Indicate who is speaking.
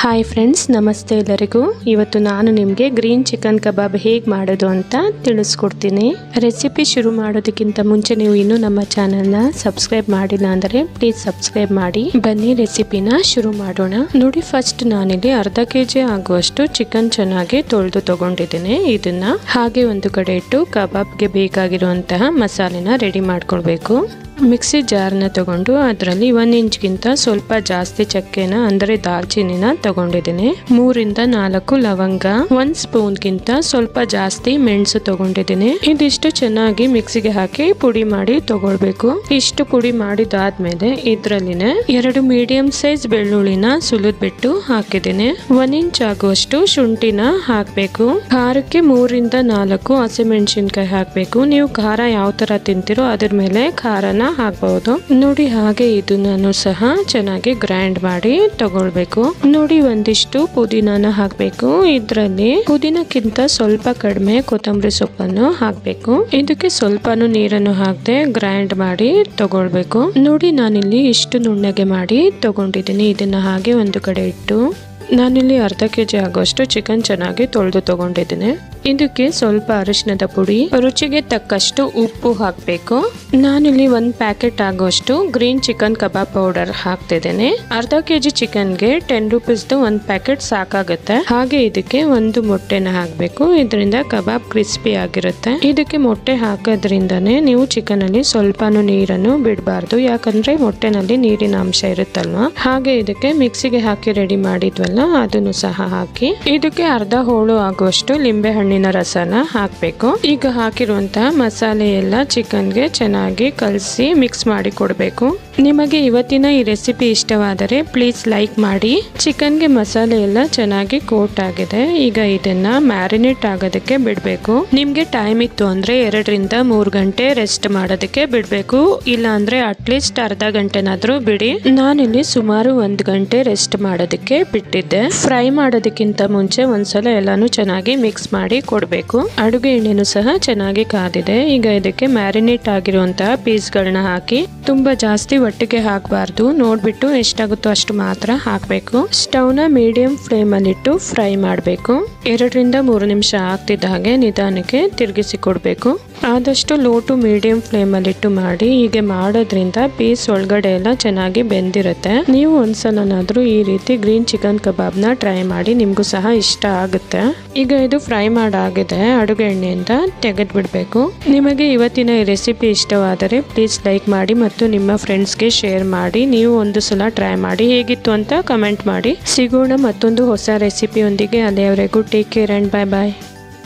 Speaker 1: Hi friends, ನಮಸ್ತೆ ಎಲ್ಲರಿಗೂ. ಇವತ್ತು ನಾನು ನಿಮಗೆ ಗ್ರೀನ್ ಚಿಕನ್ ಕಬಾಬ್ ಹೇಗೆ ಮಾಡೋದು ಅಂತ ತಿಳಿಸ್ಕೊಡ್ತೀನಿ. ರೆಸಿಪಿ ಶುರು ಮಾಡೋದಕ್ಕಿಂತ ಮುಂಚೆ ನೀವು ಇನ್ನೂ ನಮ್ಮ ಚಾನಲ್ನ ಸಬ್ಸ್ಕ್ರೈಬ್ ಮಾಡಿಲ್ಲ ಅಂದರೆ ಪ್ಲೀಸ್ ಸಬ್ಸ್ಕ್ರೈಬ್ ಮಾಡಿ. ಬನ್ನಿ ರೆಸಿಪಿನ ಶುರು ಮಾಡೋಣ. ನೋಡಿ, ಫಸ್ಟ್ ನಾನಿಲ್ಲಿ ಅರ್ಧ ಕೆಜಿ ಆಗುವಷ್ಟು ಚಿಕನ್ ಚೆನ್ನಾಗಿ ತೊಳೆದು ತಗೊಂಡಿದ್ದೀನಿ. ಇದನ್ನ ಹಾಗೆ ಒಂದು ಕಡೆ ಇಟ್ಟು ಕಬಾಬ್ಗೆ ಬೇಕಾಗಿರುವಂತಹ ಮಸಾಲೆನ ರೆಡಿ ಮಾಡ್ಕೊಳ್ಬೇಕು. ಮಿಕ್ಸಿ ಜಾರ್ನ ತಗೊಂಡು ಅದರಲ್ಲಿ 1 ಇಂಚ್ಗಿಂತ ಸ್ವಲ್ಪ ಜಾಸ್ತಿ ಚಕ್ಕೆನ ಅಂದರೆ ದಾಲ್ಚಿನ್ನಿನ ತಗೊಂಡಿದ್ದೀನಿ. 3 ರಿಂದ 4 ಲವಂಗ, 1 ಸ್ಪೂನ್ಗಿಂತ ಸ್ವಲ್ಪ ಜಾಸ್ತಿ ಮೆಣಸು ತಗೊಂಡಿದ್ದೀನಿ. ಇದಿಷ್ಟು ಚೆನ್ನಾಗಿ ಮಿಕ್ಸಿಗೆ ಹಾಕಿ ಪುಡಿ ಮಾಡಿ ತಗೊಳ್ಬೇಕು. ಇಷ್ಟು ಪುಡಿ ಮಾಡಿದಾದ್ಮೇಲೆ ಇದ್ರಲ್ಲಿನೆ 2 ಮೀಡಿಯಂ ಸೈಜ್ ಬೆಳ್ಳುಳ್ಳಿನ ಸುಲಿದ್ ಬಿಟ್ಟು ಹಾಕಿದ್ದೀನಿ. 1 ಇಂಚ್ ಆಗುವಷ್ಟು ಶುಂಠಿನ ಹಾಕ್ಬೇಕು. ಖಾರಕ್ಕೆ 3 ರಿಂದ 4 ಹಸಿಮೆಣಸಿನ್ಕಾಯಿ ಹಾಕ್ಬೇಕು. ನೀವು ಖಾರ ಯಾವ ತರ ತಿಂತೀರೋ ಅದ್ರ ಮೇಲೆ ಖಾರನ ಹಾಕಬಹುದು. ನೋಡಿ, ಹಾಗೆ ಇದನ್ನು ಸಹ ಚೆನ್ನಾಗಿ ಗ್ರೈಂಡ್ ಮಾಡಿ ತಗೊಳ್ಬೇಕು. ನೋಡಿ, ಒಂದಿಷ್ಟು ಪುದೀನಾನ ಹಾಕ್ಬೇಕು. ಇದ್ರಲ್ಲಿ ಪುದೀನಕ್ಕಿಂತ ಸ್ವಲ್ಪ ಕಡಿಮೆ ಕೊತ್ತಂಬರಿ ಸೊಪ್ಪನ್ನು ಹಾಕ್ಬೇಕು. ಇದಕ್ಕೆ ಸ್ವಲ್ಪನೂ ನೀರನ್ನು ಹಾಕದೆ ಗ್ರೈಂಡ್ ಮಾಡಿ ತಗೊಳ್ಬೇಕು. ನೋಡಿ, ನಾನಿಲ್ಲಿ ಇಷ್ಟು ನುಣ್ಣಗೆ ಮಾಡಿ ತಗೊಂಡಿದ್ದೀನಿ. ಇದನ್ನ ಹಾಗೆ ಒಂದು ಕಡೆ ಇಟ್ಟು ನಾನಿಲ್ಲಿ ಅರ್ಧ ಕೆಜಿ ಆಗುವಷ್ಟು ಚಿಕನ್ ಚೆನ್ನಾಗಿ ತೊಳೆದು ತಗೊಂಡಿದ್ದೀನಿ. ಇದಕ್ಕೆ ಸ್ವಲ್ಪ ಅರಿಶಿಣದ ಪುಡಿ, ರುಚಿಗೆ ತಕ್ಕಷ್ಟು ಉಪ್ಪು ಹಾಕಬೇಕು. ನಾನಿಲ್ಲಿ 1 ಪ್ಯಾಕೆಟ್ ಆಗುವಷ್ಟು ಗ್ರೀನ್ ಚಿಕನ್ ಕಬಾಬ್ ಪೌಡರ್ ಹಾಕ್ತಿದ್ದೇನೆ. ಅರ್ಧ ಕೆಜಿ ಚಿಕನ್ಗೆ 10 ರೂಪೀಸ್ದು 1 ಪ್ಯಾಕೆಟ್ ಸಾಕಾಗುತ್ತೆ. ಹಾಗೆ ಇದಕ್ಕೆ 1 ಮೊಟ್ಟೆನ ಹಾಕಬೇಕು. ಇದರಿಂದ ಕಬಾಬ್ ಕ್ರಿಸ್ಪಿ ಆಗಿರುತ್ತೆ. ಇದಕ್ಕೆ ಮೊಟ್ಟೆ ಹಾಕೋದ್ರಿಂದನೇ ನೀವು ಚಿಕನ್ ಅಲ್ಲಿ ಸ್ವಲ್ಪನೂ ನೀರನ್ನು ಬಿಡಬಾರ್ದು, ಯಾಕಂದ್ರೆ ಮೊಟ್ಟೆನಲ್ಲಿ ನೀರಿನ ಅಂಶ ಇರುತ್ತಲ್ವಾ. ಹಾಗೆ ಇದಕ್ಕೆ ಮಿಕ್ಸಿಗೆ ಹಾಕಿ ರೆಡಿ ಮಾಡಿದ್ವಲ್ಲ, ಅದನ್ನು ಸಹ ಹಾಕಿ ಇದಕ್ಕೆ ಅರ್ಧ ಹೋಳು ಆಗುವಷ್ಟು ಲಿಂಬೆ ಹಣ್ಣಿನ ರಸನ ಹಾಕಬೇಕು. ಈಗ ಹಾಕಿರುವಂತಹ ಮಸಾಲೆ ಎಲ್ಲ ಚಿಕನ್ಗೆ ಚೆನ್ನಾಗಿ ಕಲಸಿ ಮಿಕ್ಸ್ ಮಾಡಿ ಕೊಡಬೇಕು. ನಿಮಗೆ ಇವತ್ತಿನ ಈ ರೆಸಿಪಿ ಇಷ್ಟವಾದರೆ ಪ್ಲೀಸ್ ಲೈಕ್ ಮಾಡಿ. ಚಿಕನ್ಗೆ ಮಸಾಲೆ ಎಲ್ಲ ಚೆನ್ನಾಗಿ ಕೋಟ್ ಆಗಿದೆ. ಈಗ ಇದನ್ನ ಮ್ಯಾರಿನೇಟ್ ಆಗೋದಕ್ಕೆ ಬಿಡಬೇಕು. ನಿಮ್ಗೆ ಟೈಮ್ ಇತ್ತು ಅಂದ್ರೆ 2 ರಿಂದ 3 ಗಂಟೆ ರೆಸ್ಟ್ ಮಾಡೋದಕ್ಕೆ ಬಿಡಬೇಕು. ಇಲ್ಲ ಅಂದ್ರೆ ಅಟ್ಲೀಸ್ಟ್ ಅರ್ಧ ಗಂಟೆನಾದ್ರೂ ಬಿಡಿ. ನಾನಿಲ್ಲಿ ಸುಮಾರು 1 ಗಂಟೆ ರೆಸ್ಟ್ ಮಾಡೋದಕ್ಕೆ ಬಿಟ್ಟಿದ್ದೆ. ಫ್ರೈ ಮಾಡೋದಕ್ಕಿಂತ ಮುಂಚೆ ಒಂದ್ಸಲ ಎಲ್ಲಾನು ಚೆನ್ನಾಗಿ ಮಿಕ್ಸ್ ಮಾಡಿ ಕೊಡಬೇಕು. ಅಡುಗೆ ಎಣ್ಣೆನು ಸಹ ಚೆನ್ನಾಗಿ ಕಾದಿದೆ. ಈಗ ಇದಕ್ಕೆ ಮ್ಯಾರಿನೇಟ್ ಆಗಿರುವಂತಹ ಪೀಸ್ಗಳನ್ನ ಹಾಕಿ, ತುಂಬಾ ಜಾಸ್ತಿ ಒಟ್ಟಿಗೆ ಹಾಕಬಾರ್ದು. ನೋಡ್ಬಿಟ್ಟು ಎಷ್ಟಾಗುತ್ತೋ ಅಷ್ಟು ಮಾತ್ರ ಹಾಕಬೇಕು. ಸ್ಟವ್ನ ಮೀಡಿಯಂ ಫ್ಲೇಮ್ ಅಲ್ಲಿ ಇಟ್ಟು ಫ್ರೈ ಮಾಡಬೇಕು. 2 ರಿಂದ 3 ನಿಮಿಷ ಆಗ್ತಿದ್ದ ಹಾಗೆ ನಿಧಾನಕ್ಕೆ ತಿರುಗಿಸಿ ಕೊಡಬೇಕು. ಆದಷ್ಟು ಲೋ ಟು ಮೀಡಿಯಂ ಫ್ಲೇಮ್ ಅಲ್ಲಿ ಇಟ್ಟು ಮಾಡಿ. ಹೀಗೆ ಮಾಡೋದ್ರಿಂದ ಪೀಸ್ ಒಳಗಡೆ ಎಲ್ಲ ಚೆನ್ನಾಗಿ ಬೆಂದಿರುತ್ತೆ. ನೀವು ಒಂದ್ಸಲನಾದ್ರೂ ಈ ರೀತಿ ಗ್ರೀನ್ ಚಿಕನ್ ಕಬಾಬ್ನ ಟ್ರೈ ಮಾಡಿ, ನಿಮ್ಗೂ ಸಹ ಇಷ್ಟ ಆಗುತ್ತೆ. ಈಗ ಇದು ಫ್ರೈ ಮಾಡಾಗಿದೆ. ಅಡುಗೆ ಎಣ್ಣೆಯಿಂದ ತೆಗೆದು ಬಿಡಬೇಕು. ನಿಮಗೆ ಇವತ್ತಿನ ಈ ರೆಸಿಪಿ ಇಷ್ಟವಾದರೆ ಪ್ಲೀಸ್ ಲೈಕ್ ಮಾಡಿ ಮತ್ತು ನಿಮ್ಮ ಫ್ರೆಂಡ್ಸ್ಗೆ ಶೇರ್ ಮಾಡಿ. ನೀವು ಒಂದು ಸಲ ಟ್ರೈ ಮಾಡಿ ಹೇಗಿತ್ತು ಅಂತ ಕಮೆಂಟ್ ಮಾಡಿ. ಸಿಗೋಣ ಮತ್ತೊಂದು ಹೊಸ ರೆಸಿಪಿಯೊಂದಿಗೆ. ಅಲ್ಲಿಯವರೆಗೂ take care and bye bye.